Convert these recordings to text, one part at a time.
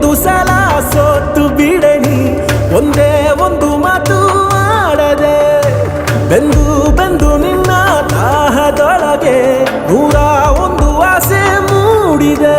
ಒಂದು ಸಲ ಸೋತು ಬಿಡಣಿ ಒಂದೇ ಒಂದು ಮಾತು ಆಡದೆ ಬೆಂದು ಬೆಂದು ನಿನ್ನ ದಾಹದೊಳಗೆ ನೂರ ಒಂದು ಆಸೆ ಮೂಡಿದೆ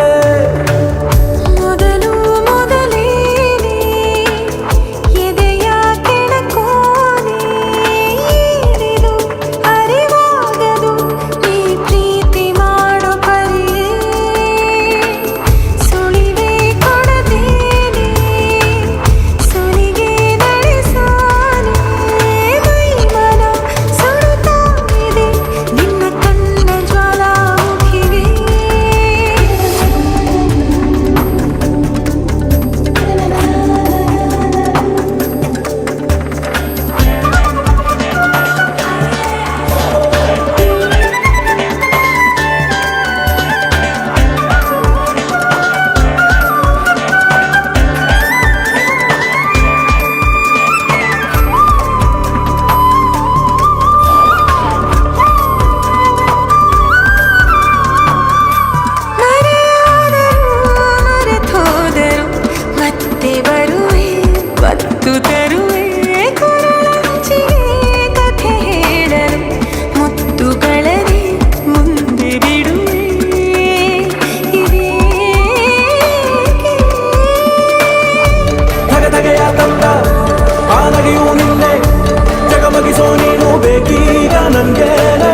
ಬೇಕೀಗ ನನ್ಗೇನೆ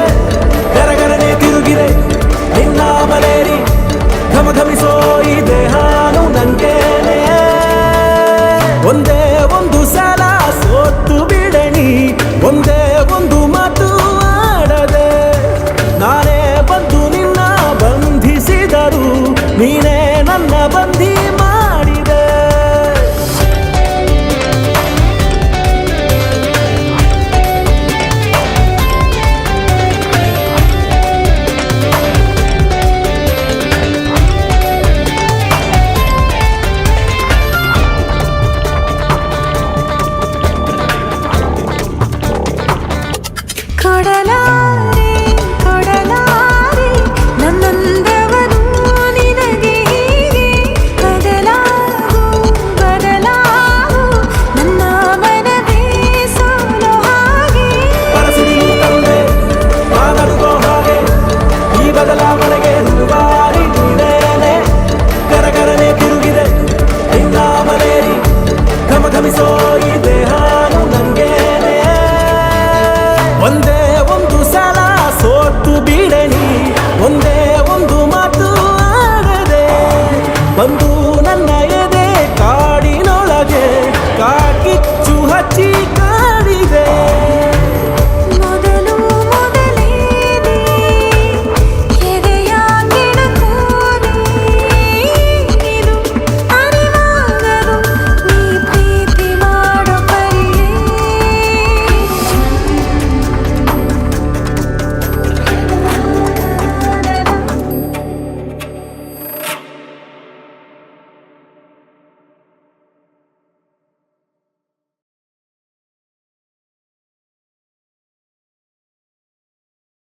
ಗರಗರನೆ ತಿರುಗಿದೆ ನಿನ್ನ ಮನೇರಿ ಘಮಘಮಿಸೋ ಈ ದೇಹಾನು ನನ್ಗೇನೆ ಒಂದೇ ಒಂದು ಸಲ ಸೋತು ಬಿಡಣಿ ಒಂದೇ ಒಂದು ಮಾತು ಆಡದೆ ನಾನೇ ಬಂದು ನಿನ್ನ ಬಂಧಿಸಿದರು ನೀನೇ ನನ್ನ ಬಂಧಿ ಮಾಡಿದೆ ಕೊಡಲಾರೆ ಕೊಡಲಾರೆ ನನ್ನಂದವನು ನಿನಗೆ ಬದಲಾಗು ಬದಲಾಗು ನನ್ನ ಮನವೇ ಸೋಲೋ ಹಾಗೆ ಮನಸ್ಸಿನ ತಂದೆ ಮಾನಡುವ ಹಾಗೆ ಈ ಬದಲಾವಣೆಗೆ ನುಡಿವಾರಿ ನೀನೇನೆ ಗರಗರನೆ ತಿರುಗಿದೆ ನಿನ್ನ ಮನೇರಿ ಘಮಘಮಿಸೋ ಈ ದೇಹಾನು ನಂಗೇನೆ ಒಂದೇ ಒಂದು ಸಲ ಸೋತು ಬಿಡಣಿ ಒಂದೇ ಒಂದು ಮಾತು ಆಡದೆ ಬಂದು ನನ್ನ